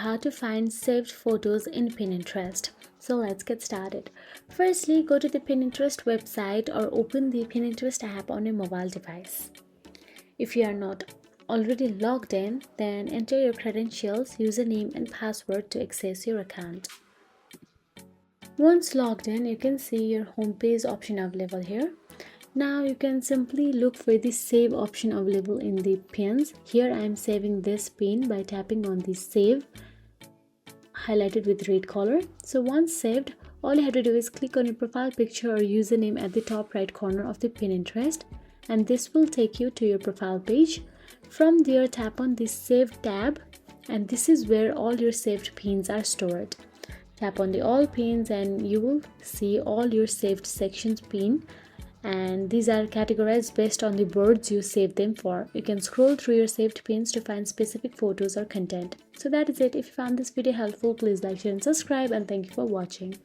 How to find saved photos in Pinterest. So let's get started. Firstly, go to the Pinterest website or open the Pinterest app on your mobile device. If you are not already logged in, then enter your credentials, username and password to access your account. Once logged in, you can see your homepage option available here. Now you can simply look for the save option available in the pins. Here I am saving this pin by tapping on the save highlighted with red color. So once saved, all you have to do is click on your profile picture or username at the top right corner of the Pinterest, and this will take you to your profile page. From there, tap on the save tab, and this is where all your saved pins are stored. Tap on the all pins and you will see all your saved sections pin, and these are categorized based on the words you saved them for. You can scroll through your saved pins to find specific photos or content. So that is it. If you found this video helpful, please like, share and subscribe, and thank you for watching.